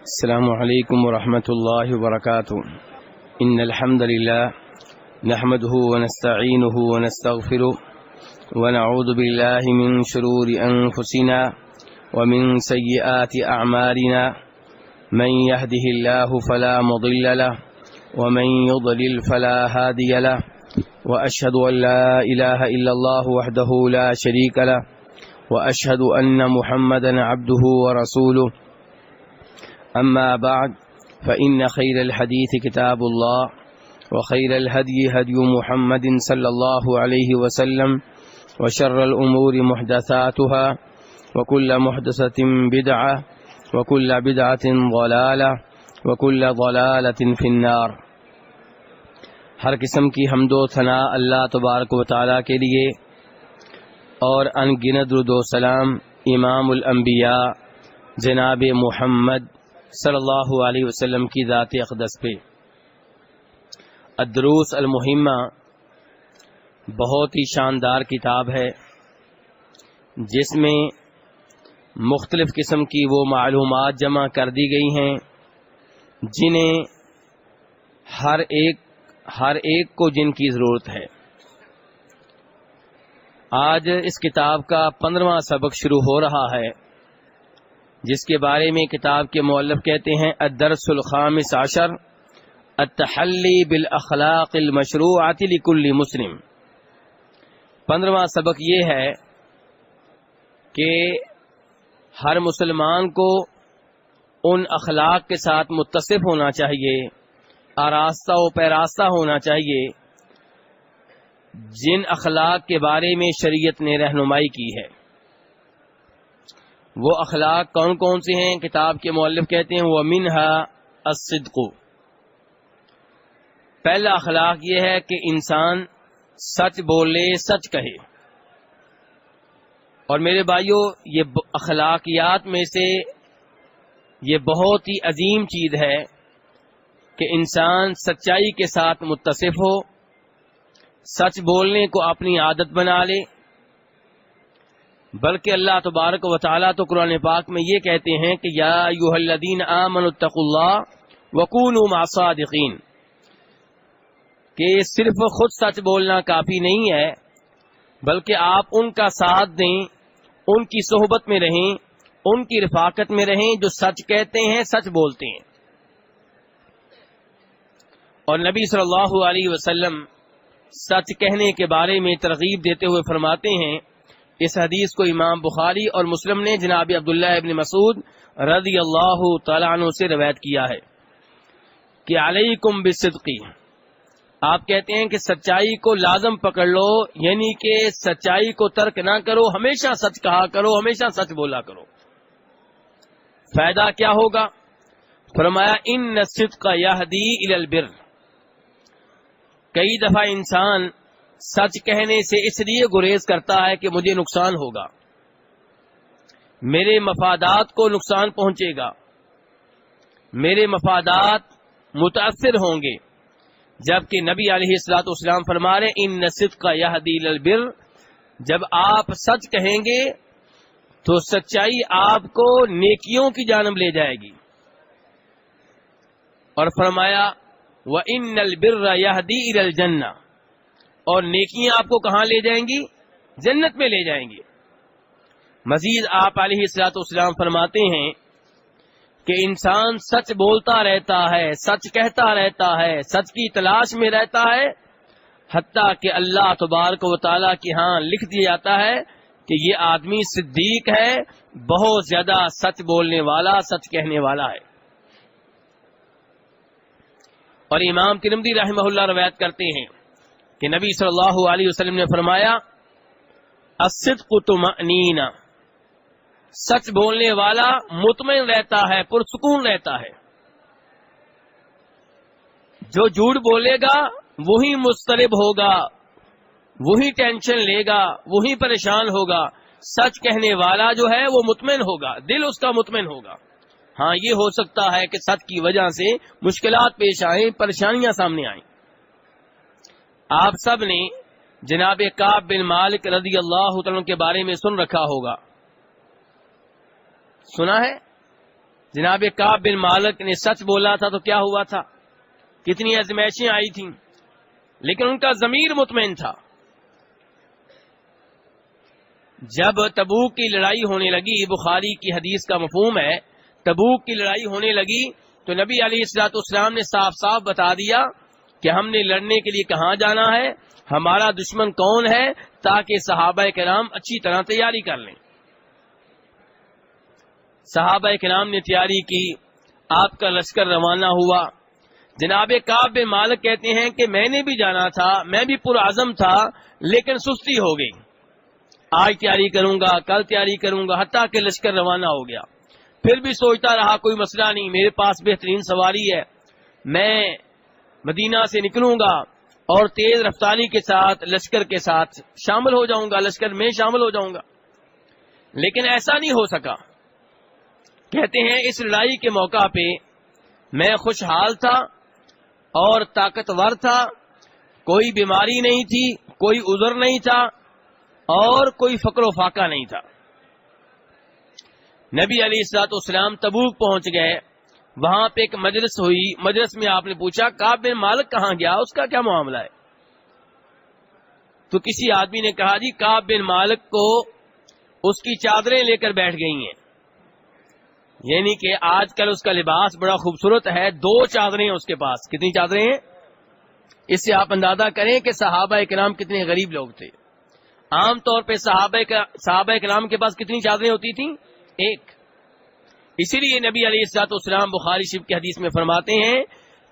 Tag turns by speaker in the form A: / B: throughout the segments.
A: السلام علیکم ورحمۃ اللہ وبرکاتہ ان الحمد للہ نحمده ونستعینه ونستغفره ونعوذ باللہ من شرور انفسنا ومن سیئات اعمالنا من يهده الله فلا مضل له ومن يضلل فلا هادي له واشهد ان لا اله الا الله وحده لا شريك له واشهد ان محمدا عبده ورسوله أما بعد فإن خير الحديث كتاب الله وخير الهدي هدي محمد صلى الله عليه وسلم وشر الأمور محدثاتها وكل محدثة بدعة وكل بدعة ضلالة وكل ضلالة في النار۔ ہر قسم کی حمد و ثنا اللہ تبارک و تعالیٰ کے لیے، اور ان گنت درود و سلام امام الانبیاء جناب محمد صلی اللہ علیہ وسلم کی ذات اقدس پہ۔ الدروس المہمہ بہت ہی شاندار کتاب ہے، جس میں مختلف قسم کی وہ معلومات جمع کر دی گئی ہیں جنہیں ہر ایک کو جن کی ضرورت ہے۔ آج اس کتاب کا 15واں سبق شروع ہو رہا ہے، جس کے بارے میں کتاب کے مؤلف کہتے ہیں الدرس الخامس عشر التحلی بالاخلاق المشروعۃ لکل مسلم۔ 15واں سبق یہ ہے کہ ہر مسلمان کو ان اخلاق کے ساتھ متصف ہونا چاہیے، آراستہ و پیراستہ ہونا چاہیے جن اخلاق کے بارے میں شریعت نے رہنمائی کی ہے۔ وہ اخلاق کون کون سے ہیں؟ کتاب کے مؤلف کہتے ہیں وَمِنْهَا الصِّدْقُ۔ پہلا اخلاق یہ ہے کہ انسان سچ بولے، سچ کہے۔ اور میرے بھائیو، یہ اخلاقیات میں سے یہ بہت ہی عظیم چیز ہے کہ انسان سچائی کے ساتھ متصف ہو، سچ بولنے کو اپنی عادت بنا لے۔ بلکہ اللہ تبارک و تعالیٰ تو قرآن پاک میں یہ کہتے ہیں کہ یا ایھا الذین آمنوا اتقوا اللہ وکونوا مع الصادقین، کہ صرف خود سچ بولنا کافی نہیں ہے، بلکہ آپ ان کا ساتھ دیں، ان کی صحبت میں رہیں، ان کی رفاقت میں رہیں جو سچ کہتے ہیں، سچ بولتے ہیں۔ اور نبی صلی اللہ علیہ وسلم سچ کہنے کے بارے میں ترغیب دیتے ہوئے فرماتے ہیں، اس حدیث کو امام بخاری اور مسلم نے جناب عبداللہ ابن مسعود رضی اللہ تعالیٰ عنہ سے روایت کیا ہے کہ علیکم بالصدق، آپ کہتے ہیں کہ سچائی کو لازم پکڑ لو، یعنی کہ سچائی کو ترک نہ کرو، ہمیشہ سچ کہا کرو، ہمیشہ سچ بولا کرو۔ فائدہ کیا ہوگا؟ فرمایا ان الصدق یہدی الی البر۔ کئی دفعہ انسان سچ کہنے سے اس لیے گریز کرتا ہے کہ مجھے نقصان ہوگا، میرے مفادات کو نقصان پہنچے گا، میرے مفادات متاثر ہوں گے، جبکہ نبی علیہ الصلوۃ والسلام فرما رہے ان الصدق یہدی الی البر، جب آپ سچ کہیں گے تو سچائی آپ کو نیکیوں کی جانب لے جائے گی۔ اور فرمایا وَإِنَّ الْبِرَّ يَهْدِي إِلَى الْجَنَّةِ، اور نیکیاں آپ کو کہاں لے جائیں گی؟ جنت میں لے جائیں گی۔ مزید آپ علیہ الصلوۃ والسلام فرماتے ہیں کہ انسان سچ بولتا رہتا ہے، سچ کہتا رہتا ہے، سچ کی تلاش میں رہتا ہے، حتیٰ کہ اللہ تبارک و تعالیٰ کے ہاں لکھ دیا جاتا ہے کہ یہ آدمی صدیق ہے، بہت زیادہ سچ بولنے والا، سچ کہنے والا ہے۔ اور امام ترمذی رحمہ اللہ روایت کرتے ہیں کہ نبی صلی اللہ علیہ وسلم نے فرمایا الصدق طمأنینہ، سچ بولنے والا مطمئن رہتا ہے، پرسکون رہتا ہے۔ جو جھوٹ بولے گا وہی مضطرب ہوگا، وہی ٹینشن لے گا، وہی پریشان ہوگا۔ سچ کہنے والا جو ہے وہ مطمئن ہوگا، دل اس کا مطمئن ہوگا۔ ہاں یہ ہو سکتا ہے کہ سچ کی وجہ سے مشکلات پیش آئیں، پریشانیاں سامنے آئیں۔ آپ سب نے جناب کعب بن مالک رضی اللہ عنہ کے بارے میں سن رکھا ہوگا، سنا ہے؟ جناب کعب بن مالک نے سچ بولا تھا تو کیا ہوا تھا، کتنی آزمائشیں آئی تھیں، لیکن ان کا ضمیر مطمئن تھا۔ جب تبوک کی لڑائی ہونے لگی، بخاری کی حدیث کا مفہوم ہے، تبوک کی لڑائی ہونے لگی تو نبی علیہ الصلوۃ والسلام نے صاف صاف بتا دیا کہ ہم نے لڑنے کے لیے کہاں جانا ہے، ہمارا دشمن کون ہے، تاکہ صحابہ کرام اچھی طرح تیاری کر لیں۔ صحابہ کرام نے تیاری کی، آپ کا لشکر روانہ ہوا۔ جناب کعب بن مالک کہتے ہیں کہ میں نے بھی جانا تھا، میں بھی پرعزم تھا، لیکن سستی ہو گئی، آج تیاری کروں گا، کل تیاری کروں گا، حتیٰ کہ لشکر روانہ ہو گیا۔ پھر بھی سوچتا رہا کوئی مسئلہ نہیں، میرے پاس بہترین سواری ہے، میں مدینہ سے نکلوں گا اور تیز رفتاری کے ساتھ لشکر کے ساتھ شامل ہو جاؤں گا، لشکر میں شامل ہو جاؤں گا، لیکن ایسا نہیں ہو سکا۔ کہتے ہیں اس لڑائی کے موقع پہ میں خوشحال تھا اور طاقتور تھا، کوئی بیماری نہیں تھی، کوئی عذر نہیں تھا اور کوئی فقر و فاقہ نہیں تھا۔ نبی علیہ الصلوۃ والسلام تبوک پہنچ گئے، وہاں پہ ایک مجلس ہوئی، مجلس میں آپ نے پوچھا کعب بن مالک کہاں گیا، اس کا کیا معاملہ ہے؟ تو کسی آدمی نے کہا جی کعب بن مالک کو اس کی چادریں لے کر بیٹھ گئی ہیں، یعنی کہ آج کل اس کا لباس بڑا خوبصورت ہے، 2 چادریں ہیں اس کے پاس۔ کتنی چادریں ہیں؟ اس سے آپ اندازہ کریں کہ صحابہ کرام کتنے غریب لوگ تھے۔ عام طور پہ صحابہ کرام کے پاس کتنی چادریں ہوتی تھیں؟ 1۔ اسی لیے نبی علیہ الصلوۃ والسلام بخاری شریف کی حدیث میں فرماتے ہیں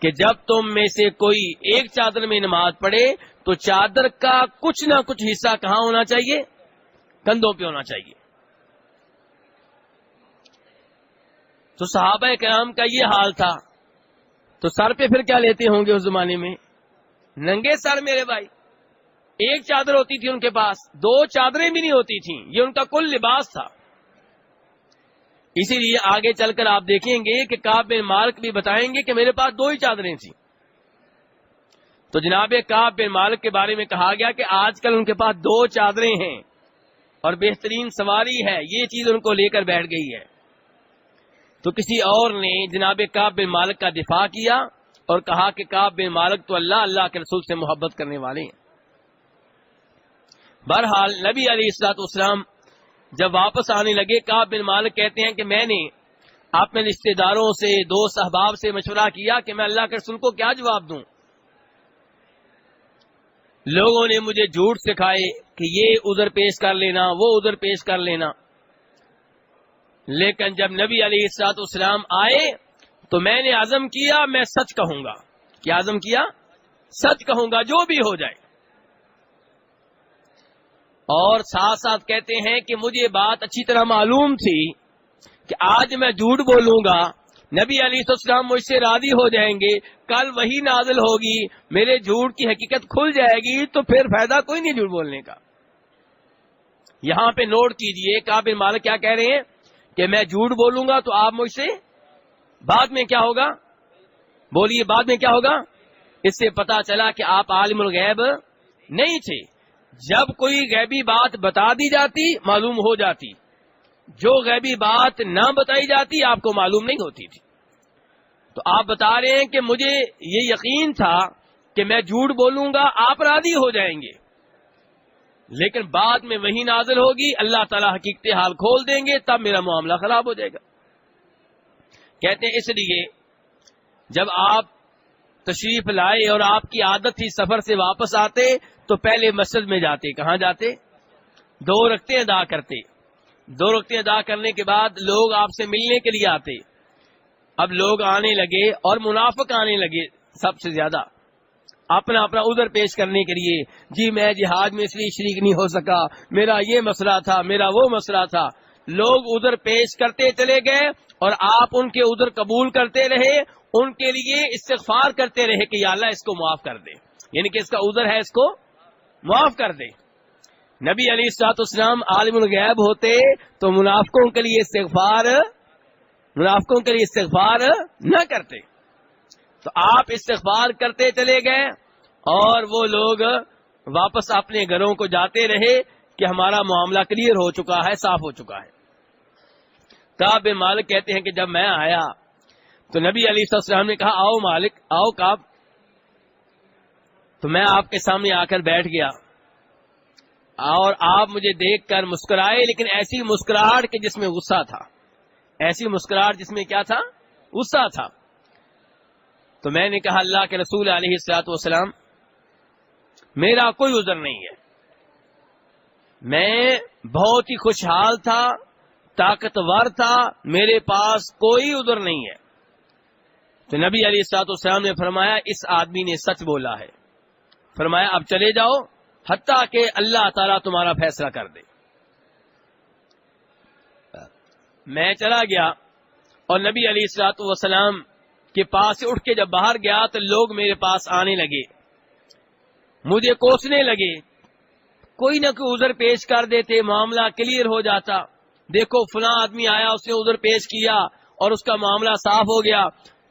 A: کہ جب تم میں سے کوئی ایک چادر میں نماز پڑھے تو چادر کا کچھ نہ کچھ حصہ کہاں ہونا چاہیے؟ کندھوں پہ ہونا چاہیے۔ تو صحابہ کرام کا یہ حال تھا، تو سر پہ پھر کیا لیتے ہوں گے اس زمانے میں؟ ننگے سر میرے بھائی۔ ایک چادر ہوتی تھی ان کے پاس، 2 چادریں بھی نہیں ہوتی تھیں، یہ ان کا کل لباس تھا۔ اسی لیے آگے چل کر آپ دیکھیں گے کہ کعب بن مالک بھی بتائیں گے کہ میرے پاس 2 ہی چادریں تھیں۔ تو جناب کعب بن مالک کے بارے میں کہا گیا کہ آج کل ان کے پاس 2 چادریں ہیں اور بہترین سواری ہے، یہ چیز ان کو لے کر بیٹھ گئی ہے۔ تو کسی اور نے جناب کعب بن مالک کا دفاع کیا اور کہا کہ کعب بن مالک تو اللہ کے رسول سے محبت کرنے والے ہیں۔ بہرحال نبی علیہ الصلوۃ والسلام جب واپس آنے لگے، کعب بن مالک کہتے ہیں کہ میں نے اپنے رشتے داروں سے، دوست احباب سے مشورہ کیا کہ میں اللہ کے رسول کو کیا جواب دوں۔ لوگوں نے مجھے جھوٹ سکھائے کہ یہ عذر پیش کر لینا، وہ عذر پیش کر لینا، لیکن جب نبی علیہ الصلوۃ والسلام آئے تو میں نے عزم کیا میں سچ کہوں گا۔ کیا عزم کیا؟ سچ کہوں گا جو بھی ہو جائے۔ اور ساتھ ساتھ کہتے ہیں کہ مجھے بات اچھی طرح معلوم تھی کہ آج میں جھوٹ بولوں گا، نبی علیہ السلام مجھ سے راضی ہو جائیں گے، کل وہی نازل ہوگی، میرے جھوٹ کی حقیقت کھل جائے گی، تو پھر فائدہ کوئی نہیں جھوٹ بولنے کا۔ یہاں پہ نوٹ کیجئے کعب بن مالک کیا کہہ رہے ہیں کہ میں جھوٹ بولوں گا تو آپ مجھ سے بعد میں کیا ہوگا؟ بولیے بعد میں کیا ہوگا؟ اس سے پتا چلا کہ آپ عالم الغیب نہیں تھے۔ جب کوئی غیبی بات بتا دی جاتی معلوم ہو جاتی، جو غیبی بات نہ بتائی جاتی آپ کو معلوم نہیں ہوتی تھی۔ تو آپ بتا رہے ہیں کہ مجھے یہ یقین تھا کہ میں جھوٹ بولوں گا آپ راضی ہو جائیں گے، لیکن بعد میں وہی نازل ہوگی، اللہ تعالیٰ حقیقت حال کھول دیں گے، تب میرا معاملہ خراب ہو جائے گا۔ کہتے ہیں اس لیے جب آپ تشریف لائے اور آپ کی عادت تھی سفر سے واپس آتے تو پہلے مسجد میں جاتے۔ کہاں جاتے؟ 2 رکعتیں ادا کرتے۔ 2 رکعتیں ادا کرنے کے بعد لوگ آپ سے ملنے کے لیے آتے۔ اب لوگ آنے لگے اور منافق آنے لگے، سب سے زیادہ اپنا عذر پیش کرنے کے لیے، جی میں جہاد میں اس لیے شریک نہیں ہو سکا، میرا یہ مسئلہ تھا، میرا وہ مسئلہ تھا۔ لوگ عذر پیش کرتے چلے گئے اور آپ ان کے عذر قبول کرتے رہے، ان کے لیے استغفار کرتے رہے کہ یا اللہ اس کو معاف کر دے، یعنی کہ اس کا عذر ہے اس کو معاف کر دے۔ نبی علیہ الصلوۃ والسلام عالم الغیب ہوتے تو منافقوں کے لیے استغفار نہ کرتے، تو آپ استغفار کرتے چلے گئے اور وہ لوگ واپس اپنے گھروں کو جاتے رہے کہ ہمارا معاملہ کلیئر ہو چکا ہے، صاف ہو چکا ہے۔ کعب بن مالک کہتے ہیں کہ جب میں آیا تو نبی علیہ السلام نے کہا آؤ مالک، آؤ کعب. تو میں آپ کے سامنے آ کر بیٹھ گیا اور آپ مجھے دیکھ کر مسکرائے، لیکن ایسی مسکراہٹ کہ جس میں غصہ تھا، ایسی مسکراہٹ جس میں کیا تھا؟ غصہ تھا. تو میں نے کہا اللہ کے رسول علیہ الصلوۃ والسلام میرا کوئی عذر نہیں ہے، میں بہت ہی خوشحال تھا، طاقتور تھا، میرے پاس کوئی عذر نہیں ہے. تو نبی علیہ الصلوۃ والسلام نے فرمایا اس آدمی نے سچ بولا ہے. فرمایا اب چلے جاؤ حتیٰ کہ اللہ تعالیٰ تمہارا فیصلہ کر دے. میں چلا گیا اور نبی علیہ الصلوۃ والسلام کے پاس سے اٹھ کے جب باہر گیا تو لوگ میرے پاس آنے لگے، مجھے کوسنے لگے، کوئی نہ کوئی عذر پیش کر دیتے، معاملہ کلیئر ہو جاتا. دیکھو فلاں آدمی آیا، اس نے عذر پیش کیا اور اس کا معاملہ صاف ہو گیا.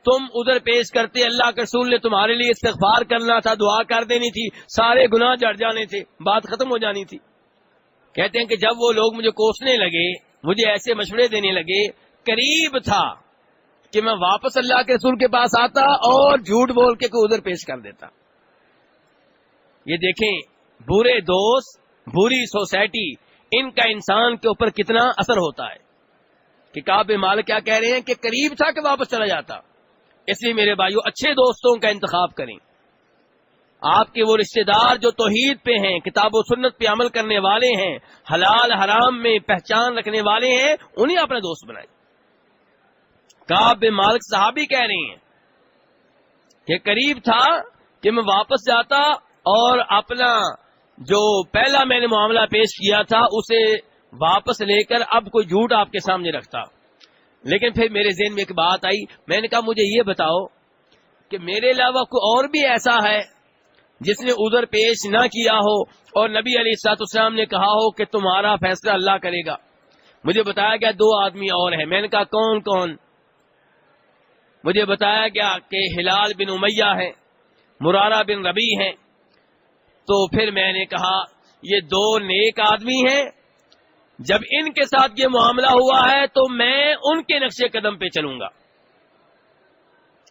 A: تم عذر پیش کرتے، اللہ کے رسول نے تمہارے لیے استغفار کرنا تھا، دعا کر دینی تھی، سارے گناہ جڑ جانے تھے، بات ختم ہو جانی تھی. کہتے ہیں کہ جب وہ لوگ مجھے کوسنے لگے، مجھے ایسے مشورے دینے لگے، قریب تھا کہ میں واپس اللہ کے رسول کے پاس آتا اور جھوٹ بول کے کوئی عذر پیش کر دیتا. یہ دیکھیں برے دوست، بری سوسائٹی، ان کا انسان کے اوپر کتنا اثر ہوتا ہے. کہ کعب بن مالک کیا کہہ رہے ہیں کہ قریب تھا کہ واپس چلا جاتا. اس لیے میرے بھائیو اچھے دوستوں کا انتخاب کریں. آپ کے وہ رشتہ دار جو توحید پہ ہیں، کتاب و سنت پہ عمل کرنے والے ہیں، حلال حرام میں پہچان رکھنے والے ہیں، انہیں اپنا دوست بنائیں. کعب بن مالک صحابی کہہ رہے ہیں کہ قریب تھا کہ میں واپس جاتا اور اپنا جو پہلا میں نے معاملہ پیش کیا تھا اسے واپس لے کر اب کوئی جھوٹ آپ کے سامنے رکھتا. لیکن پھر میرے ذہن میں ایک بات آئی، میں نے کہا مجھے یہ بتاؤ کہ میرے علاوہ کوئی اور بھی ایسا ہے جس نے عذر پیش نہ کیا ہو اور نبی علیہ الصلوۃ والسلام نے کہا ہو کہ تمہارا فیصلہ اللہ کرے گا. مجھے بتایا گیا 2 آدمی اور ہیں. میں نے کہا کون کون؟ مجھے بتایا گیا کہ ہلال بن امیہ ہے، مرارہ بن ربی ہیں. تو پھر میں نے کہا یہ 2 نیک آدمی ہیں، جب ان کے ساتھ یہ معاملہ ہوا ہے تو میں ان کے نقش قدم پہ چلوں گا.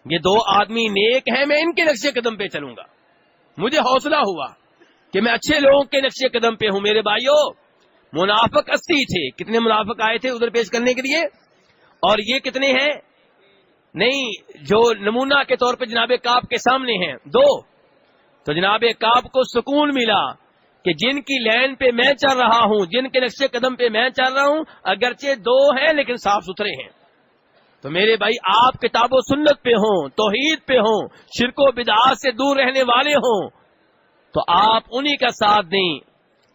A: یہ 2 آدمی نیک ہیں، میں ان کے نقش قدم پہ چلوں گا. مجھے حوصلہ ہوا کہ میں اچھے لوگوں کے نقش قدم پہ ہوں. میرے بھائیو منافق 80 تھے. کتنے منافق آئے تھے عذر پیش کرنے کے لیے؟ اور یہ کتنے ہیں؟ نہیں، جو نمونہ کے طور پہ جناب کعب کے سامنے ہیں 2. تو جناب کعب کو سکون ملا کہ جن کی لین پہ میں چل رہا ہوں، جن کے نقش قدم پہ میں چل رہا ہوں، اگرچہ 2 ہیں لیکن صاف ستھرے ہیں. تو میرے بھائی آپ کتاب و سنت پہ ہوں، توحید پہ ہوں، شرک و بدعات سے دور رہنے والے ہوں، تو آپ انہی کا ساتھ دیں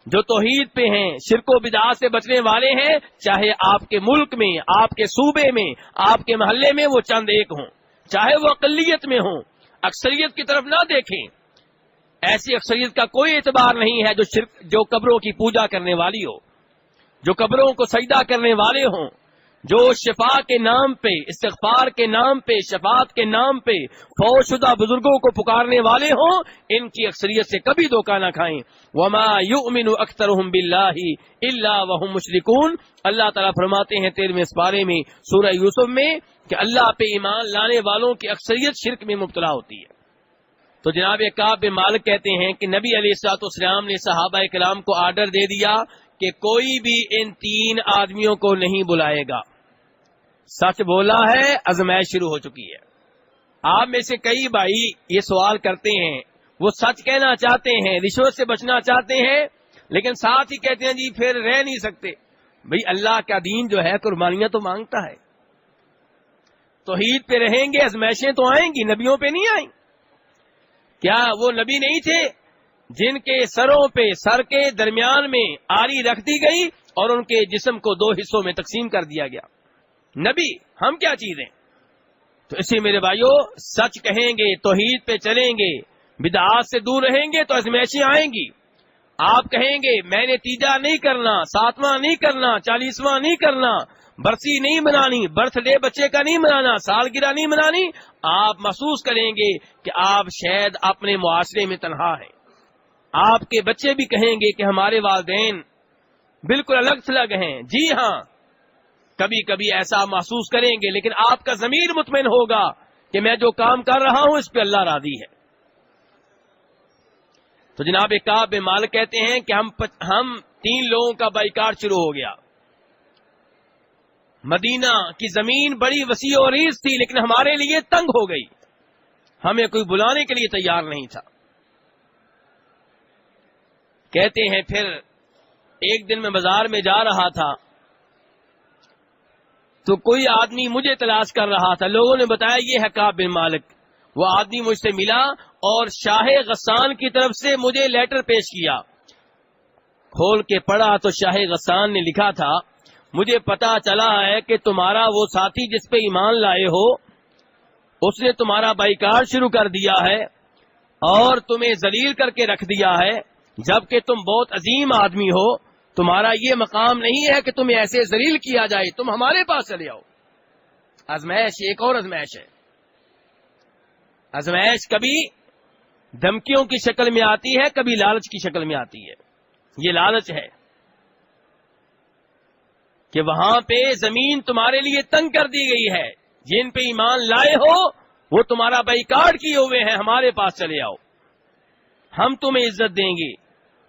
A: جو توحید پہ ہیں، شرک و بدعات سے بچنے والے ہیں. چاہے آپ کے ملک میں، آپ کے صوبے میں، آپ کے محلے میں وہ چند ایک ہوں، چاہے وہ اقلیت میں ہوں. اکثریت کی طرف نہ دیکھیں، ایسی اکثریت کا کوئی اعتبار نہیں ہے جو قبروں کی پوجا کرنے والی ہو، جو قبروں کو سجدہ کرنے والے ہوں، جو شفا کے نام پہ، استغفار کے نام پہ، شفاعت کے نام پہ فوت شدہ بزرگوں کو پکارنے والے ہوں. ان کی اکثریت سے کبھی دھوکہ نہ کھائیں. وما یؤمن اکثرهم باللہ الا وهم مشرکون. اللہ تعالیٰ فرماتے ہیں 13ویں سپارے میں سورہ یوسف میں کہ اللہ پہ ایمان لانے والوں کی اکثریت شرک میں مبتلا ہوتی ہے. تو جناب کعب بن مالک کہتے ہیں کہ نبی علیہ الصلوۃ والسلام نے صحابہ کرام کو آرڈر دے دیا کہ کوئی بھی ان 3 آدمیوں کو نہیں بلائے گا. سچ بولا ہے، آزمائش شروع ہو چکی ہے. آپ میں سے کئی بھائی یہ سوال کرتے ہیں، وہ سچ کہنا چاہتے ہیں، رشوت سے بچنا چاہتے ہیں، لیکن ساتھ ہی کہتے ہیں جی پھر رہ نہیں سکتے. بھئی اللہ کا دین جو ہے قربانیاں تو مانگتا ہے. توحید پہ رہیں گے، آزمائشیں تو آئیں گی، نبیوں پہ نہیں آئیں. کیا وہ نبی نہیں تھے جن کے سروں پہ سر کے درمیان میں آری رکھ دی گئی اور ان کے جسم کو 2 حصوں میں تقسیم کر دیا گیا؟ نبی ہم کیا چیزیں؟ تو اسی میرے بھائیو سچ کہیں گے، توحید پہ چلیں گے، بدعات سے دور رہیں گے تو آزمائشیں آئیں گی. آپ کہیں گے میں نے تیجا نہیں کرنا، 7واں نہیں کرنا، 40واں نہیں کرنا، برسی نہیں منانی، برتھ ڈے بچے کا نہیں منانا، سالگرہ نہیں منانی. آپ محسوس کریں گے کہ آپ شاید اپنے معاشرے میں تنہا ہیں. آپ کے بچے بھی کہیں گے کہ ہمارے والدین بالکل الگ تھلگ ہیں. جی ہاں، کبھی کبھی ایسا محسوس کریں گے، لیکن آپ کا ضمیر مطمئن ہوگا کہ میں جو کام کر رہا ہوں اس پہ اللہ راضی ہے۔ تو جناب کعب بن مالک کہتے ہیں کہ ہم 3 لوگوں کا بائیکاٹ شروع ہو گیا۔ مدینہ کی زمین بڑی وسیع و عریض تھی، لیکن ہمارے لیے تنگ ہو گئی، ہمیں کوئی بلانے کے لیے تیار نہیں تھا۔ کہتے ہیں پھر ایک دن میں بازار میں جا رہا تھا تو کوئی آدمی مجھے تلاش کر رہا تھا، لوگوں نے بتایا یہ ہے کعب بن مالک۔ وہ آدمی مجھ سے ملا اور شاہ غسان کی طرف سے مجھے لیٹر پیش کیا۔ کھول کے پڑھا تو شاہ غسان نے لکھا تھا، مجھے پتا چلا ہے کہ تمہارا وہ ساتھی جس پہ ایمان لائے ہو اس نے تمہارا بائیکاٹ شروع کر دیا ہے اور تمہیں ذلیل کر کے رکھ دیا ہے، جبکہ تم بہت عظیم آدمی ہو، تمہارا یہ مقام نہیں ہے کہ تمہیں ایسے ذلیل کیا جائے، تم ہمارے پاس چلے آؤ۔ آزمائش ایک اور آزمائش ہے۔ آزمائش کبھی دھمکیوں کی شکل میں آتی ہے، کبھی لالچ کی شکل میں آتی ہے۔ یہ لالچ ہے کہ وہاں پہ زمین تمہارے لیے تنگ کر دی گئی ہے، جن پہ ایمان لائے ہو وہ تمہارا بائیکاٹ کیے ہوئے ہیں، ہمارے پاس چلے آؤ، ہم تمہیں عزت دیں گے،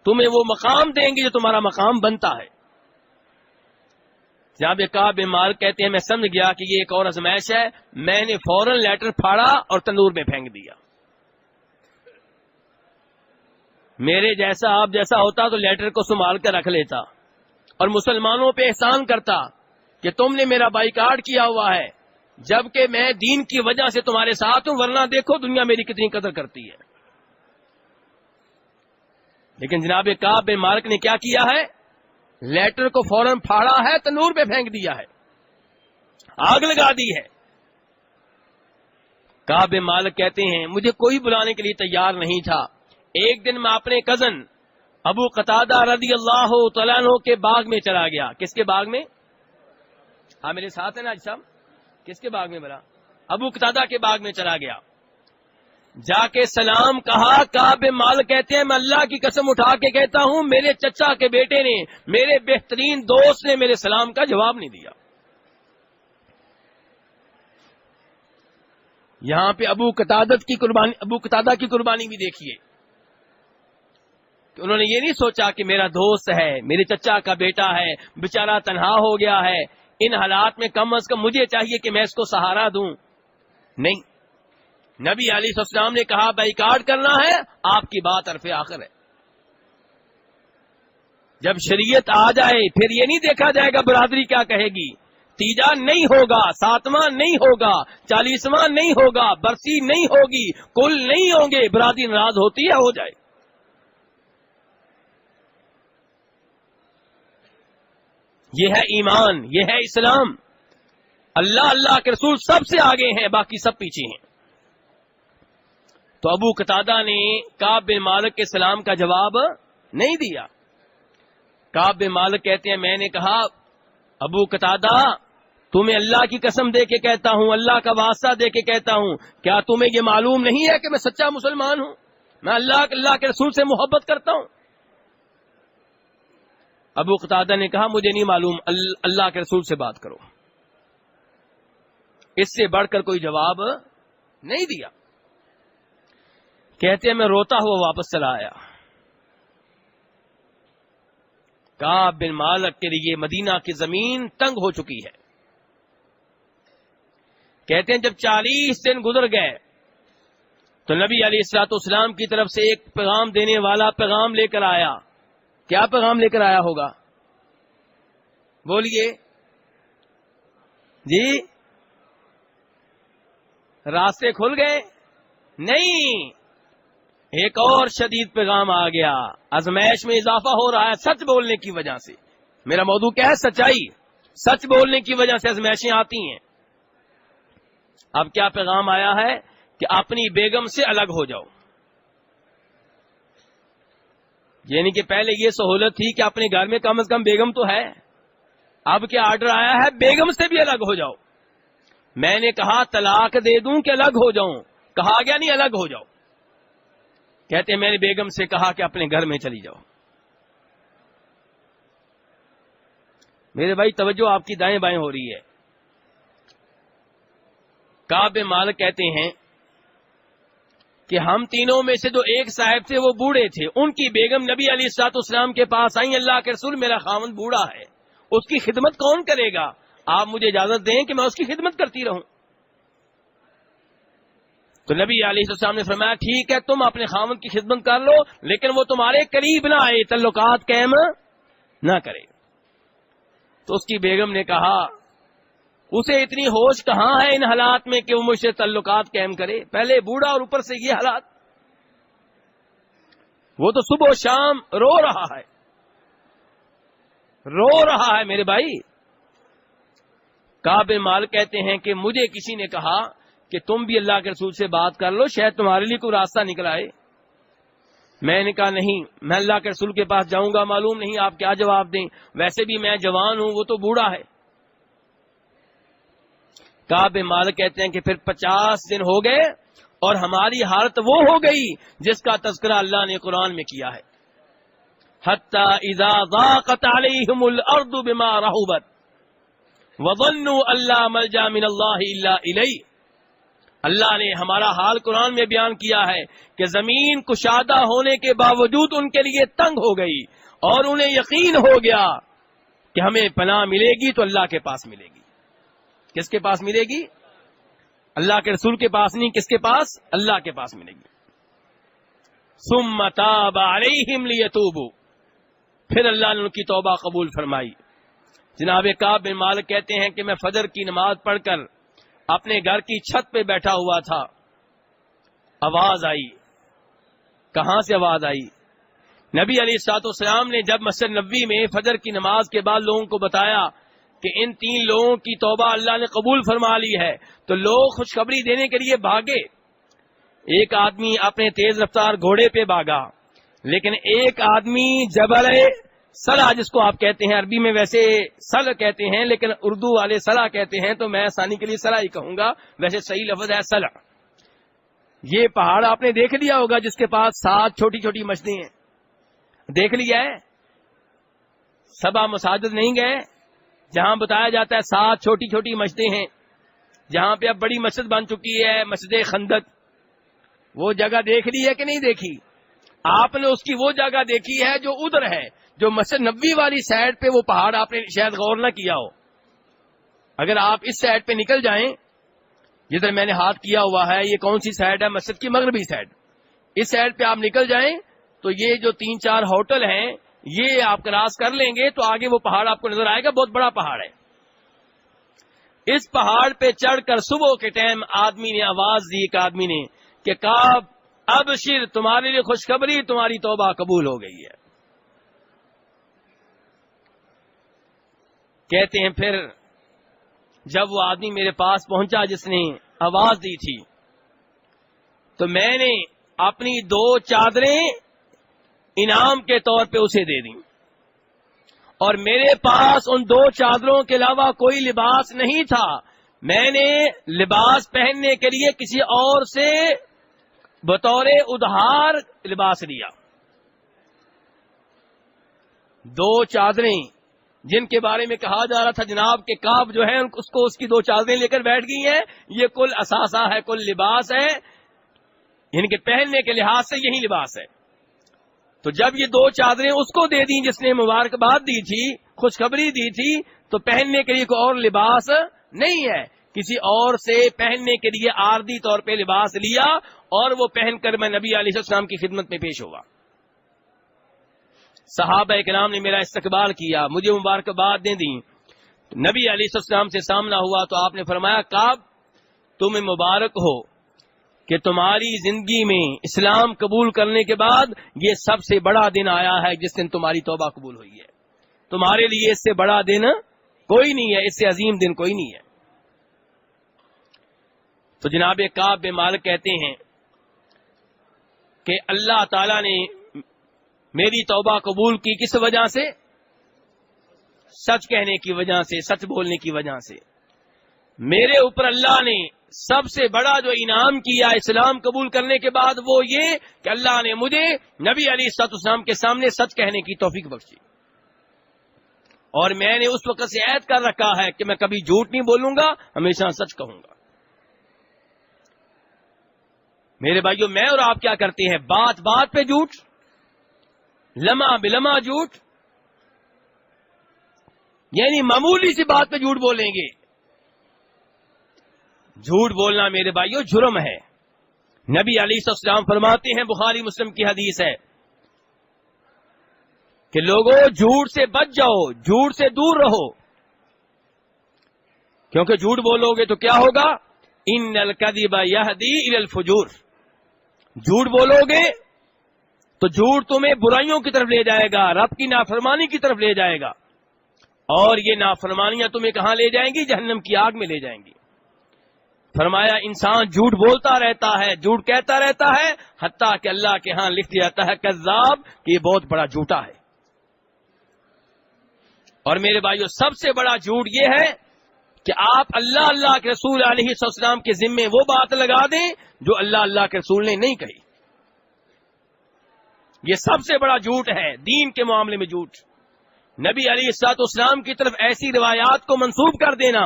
A: تمہیں وہ مقام دیں گے جو تمہارا مقام بنتا ہے۔ جناب کعب بن مالک کہتے ہیں میں سمجھ گیا کہ یہ ایک اور آزمائش ہے، میں نے فوراً لیٹر پھاڑا اور تندور میں پھینک دیا۔ میرے جیسا آپ جیسا ہوتا تو لیٹر کو سنبھال کر رکھ لیتا اور مسلمانوں پہ احسان کرتا کہ تم نے میرا بائیکاٹ کیا ہوا ہے، جبکہ میں دین کی وجہ سے تمہارے ساتھ ہوں، ورنہ دیکھو دنیا میری کتنی قدر کرتی ہے۔ لیکن جناب کعب بن مالک نے کیا کیا ہے؟ لیٹر کو فوراً پھاڑا ہے، تنور پہ پھینک دیا ہے، آگ لگا دی ہے۔ کعب بن مالک کہتے ہیں مجھے کوئی بلانے کے لیے تیار نہیں تھا۔ ایک دن میں اپنے کزن ابو قتادہ رضی اللہ تعالیٰ عنہ کے باغ میں چلا گیا۔ کس کے باغ میں؟ آپ میرے ساتھ ہیں نا آج صاحب؟ کس کے باغ میں بلا؟ ابو قتادہ کے باغ میں چلا گیا، جا کے سلام کہا۔ کعب بن مالک کہتے ہیں میں اللہ کی قسم اٹھا کے کہتا ہوں میرے چچا کے بیٹے نے، میرے بہترین دوست نے میرے سلام کا جواب نہیں دیا۔ یہاں پہ ابو قتادہ کی قربانی بھی دیکھیے کہ انہوں نے یہ نہیں سوچا کہ میرا دوست ہے، میرے چچا کا بیٹا ہے، بیچارہ تنہا ہو گیا ہے، ان حالات میں کم از کم مجھے چاہیے کہ میں اس کو سہارا دوں۔ نہیں، نبی علیہ السلام نے کہا بائیکاٹ کرنا ہے، آپ کی بات عرف آخر ہے۔ جب شریعت آ جائے پھر یہ نہیں دیکھا جائے گا برادری کیا کہے گی، تیجا نہیں ہوگا، ساتواں نہیں ہوگا، 40واں نہیں ہوگا، برسی نہیں ہوگی، کل نہیں ہوں گے، برادری ناراض ہوتی ہے ہو جائے۔ یہ ہے ایمان، یہ ہے اسلام۔ اللہ کے رسول سب سے آگے ہیں، باقی سب پیچھے ہیں۔ تو ابو قتادہ نے کعب بن مالک کے سلام کا جواب نہیں دیا۔ کعب بن مالک کہتے ہیں میں نے کہا ابو قتادہ تمہیں اللہ کی قسم دے کے کہتا ہوں، اللہ کا واسطہ دے کے کہتا ہوں، کیا تمہیں یہ معلوم نہیں ہے کہ میں سچا مسلمان ہوں، میں اللہ کے رسول سے محبت کرتا ہوں؟ ابو قتادہ نے کہا مجھے نہیں معلوم، اللہ کے رسول سے بات کرو۔ اس سے بڑھ کر کوئی جواب نہیں دیا۔ کہتے ہیں میں روتا ہوا واپس چلا آیا۔ کعب بن مالک کے لیے مدینہ کی زمین تنگ ہو چکی ہے۔ کہتے ہیں جب 40 دن گزر گئے تو نبی علیہ الصلوۃ والسلام کی طرف سے ایک پیغام دینے والا پیغام لے کر آیا۔ کیا پیغام لے کر آیا ہوگا؟ بولیے جی، راستے کھل گئے؟ نہیں، ایک اور شدید پیغام آ گیا، آزمائش میں اضافہ ہو رہا ہے سچ بولنے کی وجہ سے۔ میرا موضوع کیا ہے؟ سچائی۔ سچ بولنے کی وجہ سے آزمائشیں آتی ہیں۔ اب کیا پیغام آیا ہے کہ اپنی بیگم سے الگ ہو جاؤ۔ یعنی کہ پہلے یہ سہولت تھی کہ اپنے گھر میں کم از کم بیگم تو ہے، اب کیا آرڈر آیا ہے بیگم سے بھی الگ ہو جاؤ۔ میں نے کہا طلاق دے دوں کہ الگ ہو جاؤں؟ کہا گیا نہیں الگ ہو جاؤ۔ کہتے ہیں میں نے بیگم سے کہا کہ اپنے گھر میں چلی جاؤ۔ میرے بھائی توجہ آپ کی دائیں بائیں ہو رہی ہے. کعب بن مالک کہتے ہیں کہ ہم تینوں میں سے جو ایک صاحب تھے وہ بوڑھے تھے, ان کی بیگم نبی علیہ الصلوۃ والسلام کے پاس آئیں, اللہ کے رسول میرا خاوند بوڑھا ہے, اس کی خدمت کون کرے گا, آپ مجھے اجازت دیں کہ میں اس کی خدمت کرتی رہوں. تو نبی علیہ السلام نے فرمایا ٹھیک ہے تم اپنے خاوند کی خدمت کر لو, لیکن وہ تمہارے قریب نہ آئے, تعلقات قائم نہ کرے. تو اس کی بیگم نے کہا اسے اتنی ہوش کہاں ہے ان حالات میں کہ وہ مجھ سے تعلقات قائم کرے, پہلے بوڑھا اور اوپر سے یہ حالات. وہ تو صبح و شام رو رہا ہے میرے بھائی. کعب بن مالک کہتے ہیں کہ مجھے کسی نے کہا کہ تم بھی اللہ کے رسول سے بات کر لو, شاید تمہارے لیے کوئی راستہ نکل آئے. میں نے کہا نہیں, میں اللہ کے رسول کے پاس جاؤں گا, معلوم نہیں آپ کیا جواب دیں, ویسے بھی میں جوان ہوں, وہ تو بوڑھا ہے. کعب بن مالک کہتے ہیں کہ پھر 50 دن ہو گئے اور ہماری حالت وہ ہو گئی جس کا تذکرہ اللہ نے قرآن میں کیا ہے. حتی اذا ضاقت علیہم الارض بما رحبت وظنوا ان لا ملجا من اللہ الا الیہ. اللہ نے ہمارا حال قرآن میں بیان کیا ہے کہ زمین کشادہ ہونے کے باوجود ان کے لیے تنگ ہو گئی اور انہیں یقین ہو گیا کہ ہمیں پناہ ملے گی تو اللہ کے پاس ملے گی. کس کے پاس ملے گی؟ اللہ کے رسول کے پاس نہیں, کس کے پاس؟ اللہ کے پاس ملے گی. ثم تاب علیہم لیتوبوا, پھر اللہ نے ان کی توبہ قبول فرمائی. جناب کعب بن مالک کہتے ہیں کہ میں فجر کی نماز پڑھ کر اپنے گھر کی چھت پہ بیٹھا ہوا تھا, آواز آئی. کہاں سے آواز آئی؟ نبی علیہ الصلوۃ والسلام نے جب مسجد نبوی میں فجر کی نماز کے بعد لوگوں کو بتایا کہ ان 3 لوگوں کی توبہ اللہ نے قبول فرما لی ہے, تو لوگ خوشخبری دینے کے لیے بھاگے. ایک آدمی اپنے تیز رفتار گھوڑے پہ بھاگا, لیکن ایک آدمی جبل سلا, جس کو آپ کہتے ہیں عربی میں ویسے سل کہتے ہیں لیکن اردو والے سلا کہتے ہیں, تو میں آسانی کے لیے سلا ہی کہوں گا, ویسے صحیح لفظ ہے سلا. یہ پہاڑ آپ نے دیکھ لیا ہوگا جس کے پاس 7 چھوٹی چھوٹی مسجدیں ہیں, دیکھ لیا ہے. 7 مساجد نہیں گئے جہاں بتایا جاتا ہے 7 چھوٹی چھوٹی مسجدیں ہیں, جہاں پہ اب بڑی مسجد بن چکی ہے, مسجد خندق. وہ جگہ دیکھ لی ہے کہ نہیں دیکھی؟ آپ نے اس کی وہ جگہ دیکھی ہے جو ادھر ہے, جو مسجد نبوی والی سائڈ پہ وہ پہاڑ آپ نے شاید غور نہ کیا ہو. اگر آپ اس سائڈ پہ نکل جائیں, جدھر میں نے ہاتھ کیا ہوا ہے, یہ کون سی سائڈ ہے؟ مسجد کی مغربی سائڈ. اس سائڈ پہ آپ نکل جائیں تو یہ جو 3-4 ہوٹل ہیں یہ آپ کراس کر لیں گے تو آگے وہ پہاڑ آپ کو نظر آئے گا, بہت بڑا پہاڑ ہے. اس پہاڑ پہ چڑھ کر صبح کے ٹائم آدمی نے آواز دی, ایک آدمی نے, کہ کعب ابشر, تمہارے لیے خوشخبری, تمہاری توبہ قبول ہو گئی ہے. کہتے ہیں پھر جب وہ آدمی میرے پاس پہنچا جس نے آواز دی تھی, تو میں نے اپنی 2 چادریں انعام کے طور پہ اسے دے دیں, اور میرے پاس ان 2 چادروں کے علاوہ کوئی لباس نہیں تھا. میں نے لباس پہننے کے لیے کسی اور سے بطور ادھار لباس لیا. 2 چادریں جن کے بارے میں کہا جا رہا تھا جناب کہ کعب جو ہے اس کو اس کی 2 چادریں لے کر بیٹھ گئی ہیں, یہ کل اثاثہ ہے, کل لباس ہے, ان کے پہننے کے لحاظ سے یہی لباس ہے. تو جب یہ 2 چادریں اس کو دے دیں جس نے مبارکباد دی تھی, خوشخبری دی تھی, تو پہننے کے لیے کوئی اور لباس نہیں ہے, کسی اور سے پہننے کے لیے عارضی طور پہ لباس لیا اور وہ پہن کر میں نبی علیہ السلام کی خدمت میں پیش ہوا. صحابہ کرام نے میرا استقبال کیا, مجھے مبارکباد دے دی. نبی علیہ السلام سے سامنا ہوا تو آپ نے فرمایا کعب تمہیں مبارک ہو کہ تمہاری زندگی میں اسلام قبول کرنے کے بعد یہ سب سے بڑا دن آیا ہے جس دن تمہاری توبہ قبول ہوئی ہے. تمہارے لیے اس سے بڑا دن کوئی نہیں ہے, اس سے عظیم دن کوئی نہیں ہے. تو جناب کعب بن مالک کہتے ہیں کہ اللہ تعالی نے میری توبہ قبول کی کس وجہ سے؟ سچ کہنے کی وجہ سے, سچ بولنے کی وجہ سے. میرے اوپر اللہ نے سب سے بڑا جو انعام کیا اسلام قبول کرنے کے بعد وہ یہ کہ اللہ نے مجھے نبی علیہ الصلوۃ والسلام کے سامنے سچ کہنے کی توفیق بخشی. اور میں نے اس وقت سے عہد کر رکھا ہے کہ میں کبھی جھوٹ نہیں بولوں گا، ہمیشہ سچ کہوں گا۔ میرے بھائیو، میں اور آپ کیا کرتے ہیں؟ بات بات پہ جھوٹ، لمحہ بلمحہ جھوٹ، یعنی معمولی سی بات پہ جھوٹ بولیں گے۔ جھوٹ بولنا میرے بھائیو جرم ہے۔ نبی علیہ السلام فرماتے ہیں، بخاری مسلم کی حدیث ہے کہ لوگوں جھوٹ سے بچ جاؤ، جھوٹ سے دور رہو، کیونکہ جھوٹ بولو گے تو کیا ہوگا؟ ان الکذب یہدی الی الفجور، جھوٹ بولو گے تو جھوٹ تمہیں برائیوں کی طرف لے جائے گا، رب کی نافرمانی کی طرف لے جائے گا، اور یہ نافرمانیاں تمہیں کہاں لے جائیں گی؟ جہنم کی آگ میں لے جائیں گی۔ فرمایا انسان جھوٹ بولتا رہتا ہے، جھوٹ کہتا رہتا ہے، حتیٰ کہ اللہ کے ہاں لکھ دیا جاتا ہے کذاب، کہ یہ بہت بڑا جھوٹا ہے۔ اور میرے بھائیو، سب سے بڑا جھوٹ یہ ہے کہ آپ اللہ کے رسول علیہ السلام کے ذمے وہ بات لگا دیں جو اللہ کے رسول نے نہیں کہی۔ یہ سب سے بڑا جھوٹ ہے دین کے معاملے میں جھوٹ۔ نبی علیہ السلام کی طرف ایسی روایات کو منسوب کر دینا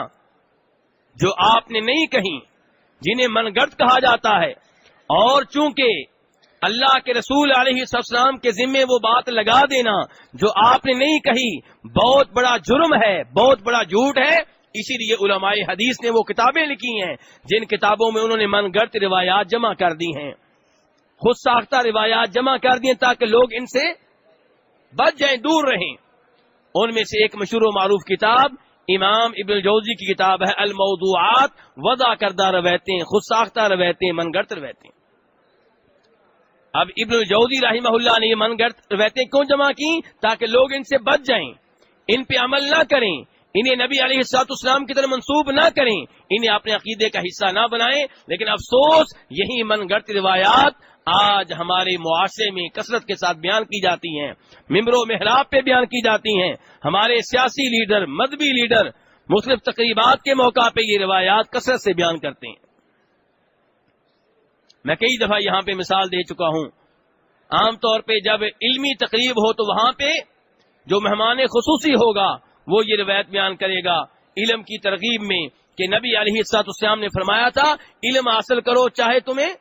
A: جو آپ نے نہیں کہیں، جنہیں من گڑت کہا جاتا ہے، اور چونکہ اللہ کے رسول علیہ السلام کے ذمے وہ بات لگا دینا جو آپ نے نہیں کہی، بہت بڑا جرم ہے، بہت بڑا جھوٹ ہے۔ اسی لیے علماء حدیث نے وہ کتابیں لکھی ہیں جن کتابوں میں انہوں نے من گڑت روایات جمع کر دی ہیں، خود ساختہ روایات جمع کر دی ہیں، تاکہ لوگ ان سے بچ جائیں، دور رہیں۔ ان میں سے ایک مشہور و معروف کتاب امام ابن الجوزی کی کتاب ہے الموضوعات، وضع کردہ روایتیں، خود ساختہ روایتیں، من گڑت روایتیں۔ اب ابن الجوزی رحمہ اللہ نے یہ من گڑت روایتیں کیوں جمع کی؟ تاکہ لوگ ان سے بچ جائیں، ان پہ عمل نہ کریں، انہیں نبی علیہ السلام کی طرف منسوب نہ کریں، انہیں اپنے عقیدے کا حصہ نہ بنائیں۔ لیکن افسوس، یہی من گڑت روایات آج ہمارے معاشرے میں کثرت کے ساتھ بیان کی جاتی ہیں، ممبر و محراب پہ بیان کی جاتی ہیں۔ ہمارے سیاسی لیڈر، مذہبی لیڈر مختلف تقریبات کے موقع پہ یہ روایات کثرت سے بیان کرتے ہیں۔ میں کئی دفعہ یہاں پہ مثال دے چکا ہوں، عام طور پہ جب علمی تقریب ہو تو وہاں پہ جو مہمان خصوصی ہوگا وہ یہ روایت بیان کرے گا علم کی ترغیب میں کہ نبی علیہ السلام نے فرمایا تھا علم حاصل کرو چاہے تمہیں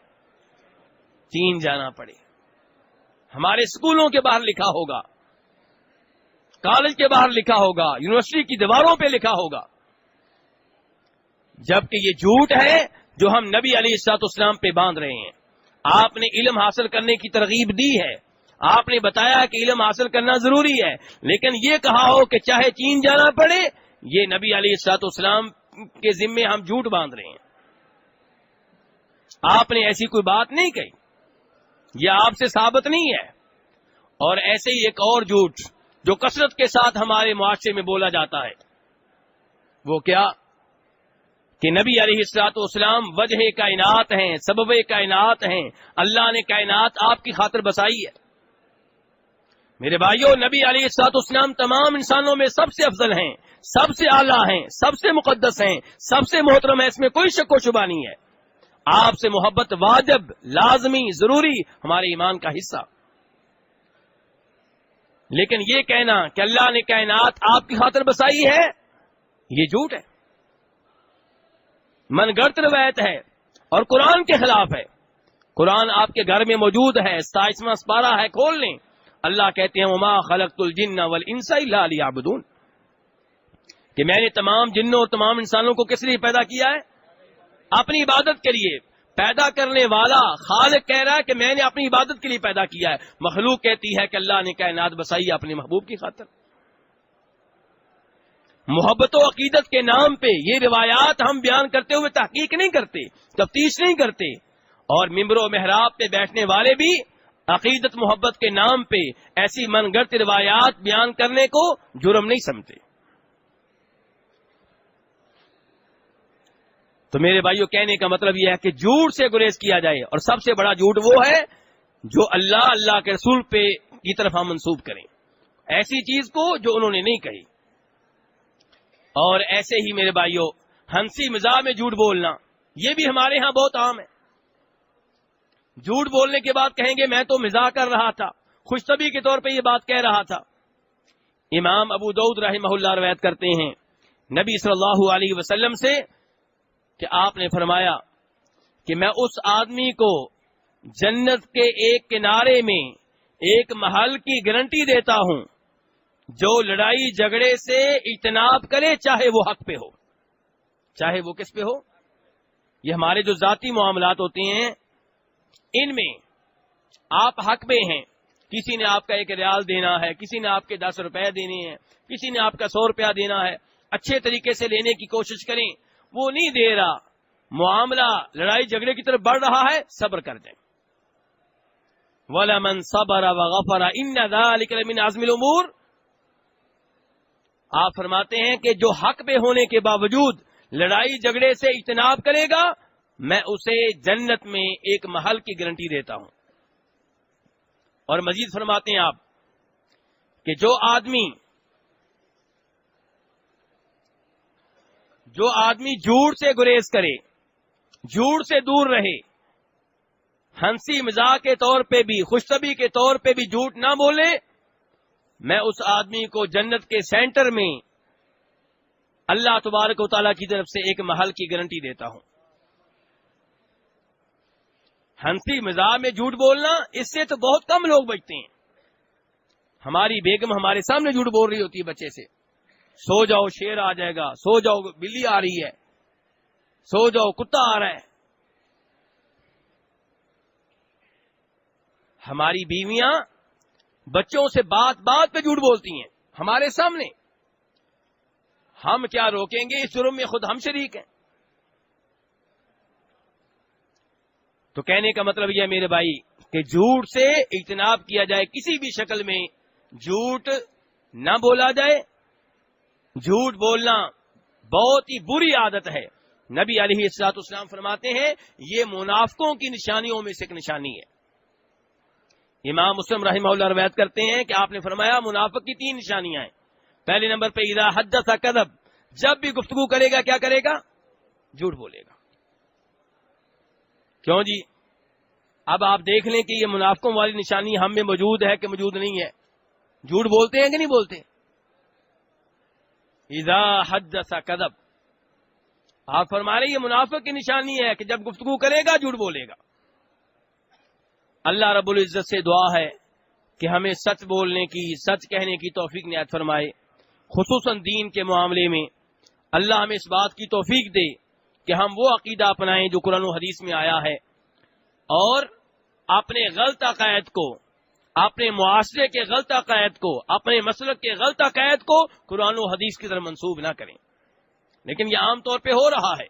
A: چین جانا پڑے۔ ہمارے اسکولوں کے باہر لکھا ہوگا، کالج کے باہر لکھا ہوگا، یونیورسٹی کی دیواروں پہ لکھا ہوگا، جبکہ یہ جھوٹ ہے جو ہم نبی علیہ السلام پہ باندھ رہے ہیں۔ آپ نے علم حاصل کرنے کی ترغیب دی ہے، آپ نے بتایا کہ علم حاصل کرنا ضروری ہے، لیکن یہ کہا ہو کہ چاہے چین جانا پڑے، یہ نبی علیہ السلام کے ذمے ہم جھوٹ باندھ رہے ہیں۔ آپ نے ایسی کوئی بات نہیں کہی، یہ آپ سے ثابت نہیں ہے۔ اور ایسے ہی ایک اور جھوٹ جو کثرت کے ساتھ ہمارے معاشرے میں بولا جاتا ہے، وہ کیا؟ کہ نبی علیہ السلام وجہ کائنات ہیں، سبب کائنات ہیں، اللہ نے کائنات آپ کی خاطر بسائی ہے۔ میرے بھائیوں، نبی علیہ السلام تمام انسانوں میں سب سے افضل ہیں، سب سے اعلیٰ ہیں، سب سے مقدس ہیں، سب سے محترم ہیں، اس میں کوئی شک و شبہ نہیں ہے۔ آپ سے محبت واجب، لازمی، ضروری، ہمارے ایمان کا حصہ۔ لیکن یہ کہنا کہ اللہ نے کائنات آپ کی خاطر بسائی ہے، یہ جھوٹ ہے، من گڑت روایت ہے اور قرآن کے خلاف ہے۔ قرآن آپ کے گھر میں موجود ہے، 27واں سپارہ ہے، کھول لیں۔ اللہ کہتے ہیں وما خلقت الجن والانس الا لیعبدون، کہ میں نے تمام جنوں اور تمام انسانوں کو کس لیے پیدا کیا ہے؟ اپنی عبادت کے لیے۔ پیدا کرنے والا خالق کہہ رہا ہے کہ میں نے اپنی عبادت کے لیے پیدا کیا ہے، مخلوق کہتی ہے کہ اللہ نے کائنات بسائی ہے اپنے محبوب کی خاطر۔ محبت و عقیدت کے نام پہ یہ روایات ہم بیان کرتے ہوئے تحقیق نہیں کرتے، تفتیش نہیں کرتے، اور ممبر و محراب پہ بیٹھنے والے بھی عقیدت محبت کے نام پہ ایسی من گڑت روایات بیان کرنے کو جرم نہیں سمجھتے۔ تو میرے بھائیوں، کہنے کا مطلب یہ ہے کہ جھوٹ سے گریز کیا جائے، اور سب سے بڑا جھوٹ وہ ہے جو اللہ کے رسول پہ کی طرف ہم منسوب کریں، ایسی چیز کو جو انہوں نے نہیں کہی۔ اور ایسے ہی میرے بھائیوں، ہنسی مزاح میں جھوٹ بولنا، یہ بھی ہمارے ہاں بہت عام ہے۔ جھوٹ بولنے کے بعد کہیں گے میں تو مزاح کر رہا تھا، خوش طبعی کے طور پہ یہ بات کہہ رہا تھا۔ امام ابو داؤد رحمہ اللہ روایت کرتے ہیں نبی صلی اللہ علیہ وسلم سے کہ آپ نے فرمایا کہ میں اس آدمی کو جنت کے ایک کنارے میں ایک محل کی گارنٹی دیتا ہوں جو لڑائی جھگڑے سے اجتناب کرے، چاہے وہ حق پہ ہو، چاہے وہ کس پہ ہو۔ یہ ہمارے جو ذاتی معاملات ہوتے ہیں ان میں آپ حق میں ہیں، کسی نے آپ کا 1 ریال دینا ہے، کسی نے آپ کے 10 روپے دینے ہیں، کسی نے آپ کا 100 روپیہ دینا ہے، اچھے طریقے سے لینے کی کوشش کریں، وہ نہیں دے رہا، معاملہ لڑائی جھگڑے کی طرف بڑھ رہا ہے، صبر کر دیں۔ وَلَمَنْ صَبَرَ وَغَفَرَ إِنَّ ذَلِكَ لَمِنْ عَزْمِ الْأُمُورِ۔ آپ فرماتے ہیں کہ جو حق پہ ہونے کے باوجود لڑائی جھگڑے سے اجتناب کرے گا، میں اسے جنت میں ایک محل کی گارنٹی دیتا ہوں۔ اور مزید فرماتے ہیں آپ کہ جو آدمی جھوٹ سے گریز کرے، جھوٹ سے دور رہے، ہنسی مزاح کے طور پہ بھی، خوش طبعی کے طور پہ بھی جھوٹ نہ بولے، میں اس آدمی کو جنت کے سینٹر میں اللہ تبارک و تعالیٰ کی طرف سے ایک محل کی گارنٹی دیتا ہوں۔ ہنسی مزاح میں جھوٹ بولنا، اس سے تو بہت کم لوگ بچتے ہیں۔ ہماری بیگم ہمارے سامنے جھوٹ بول رہی ہوتی ہے بچے سے، سو جاؤ شیر آ جائے گا، سو جاؤ بلی آ رہی ہے، سو جاؤ کتا آ رہا ہے۔ ہماری بیویاں بچوں سے بات بات پہ جھوٹ بولتی ہیں ہمارے سامنے، ہم کیا روکیں گے؟ اس جرم میں خود ہم شریک ہیں۔ تو کہنے کا مطلب یہ ہے میرے بھائی کہ جھوٹ سے اجتناب کیا جائے، کسی بھی شکل میں جھوٹ نہ بولا جائے۔ جھوٹ بولنا بہت ہی بری عادت ہے۔ نبی علیہ الصلوۃ والسلام فرماتے ہیں یہ منافقوں کی نشانیوں میں سے ایک نشانی ہے۔ امام مسلم رحمہ اللہ روایت کرتے ہیں کہ آپ نے فرمایا منافق کی 3 نشانیاں ہیں۔ پہلے نمبر پہ اذا حدث کذب، جب بھی گفتگو کرے گا کیا کرے گا؟ جھوٹ بولے گا۔ کیوں جی؟ اب آپ دیکھ لیں کہ یہ منافقوں والی نشانی ہم میں موجود ہے کہ موجود نہیں ہے؟ جھوٹ بولتے ہیں کہ نہیں بولتے؟ اذا حدث کذب، آپ فرما رہے ہیں یہ منافق کی نشانی ہے کہ جب گفتگو کرے گا جھوٹ بولے گا۔ اللہ رب العزت سے دعا ہے کہ ہمیں سچ بولنے کی، سچ کہنے کی توفیق عنایت فرمائے، خصوصاً دین کے معاملے میں۔ اللہ ہمیں اس بات کی توفیق دے کہ ہم وہ عقیدہ اپنائیں جو قرآن و حدیث میں آیا ہے، اور اپنے غلط عقائد کو، اپنے معاشرے کے غلط عقائد کو، اپنے مسلک کے غلط عقائد کو قرآن و حدیث کی طرف منسوب نہ کریں۔ لیکن یہ عام طور پہ ہو رہا ہے،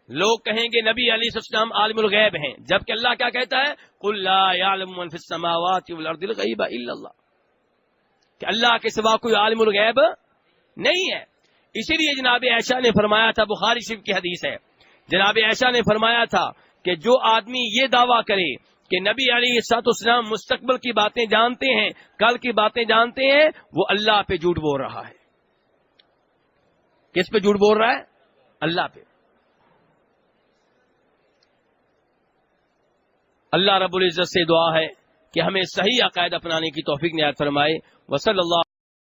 A: لوگ کہیں گے نبی علیہ السلام عالم الغیب ہیں، جبکہ اللہ کیا کہتا ہے؟ قل لا يعلم من في السماوات والارض الغیب الا اللہ، کہ اللہ کے سوا کوئی عالم الغیب نہیں ہے۔ اسی لیے جناب عائشہ نے فرمایا تھا، بخاری شریف کی حدیث ہے، جناب عائشہ نے فرمایا تھا کہ جو آدمی یہ دعویٰ کرے کہ نبی علیہ السلام مستقبل کی باتیں جانتے ہیں، کل کی باتیں جانتے ہیں، وہ اللہ پہ جھوٹ بول رہا ہے۔ کس پہ جھوٹ بول رہا ہے؟ اللہ پہ۔ اللہ رب العزت سے دعا ہے کہ ہمیں صحیح عقائد اپنانے کی توفیق عنایت فرمائے۔ وصلی اللہ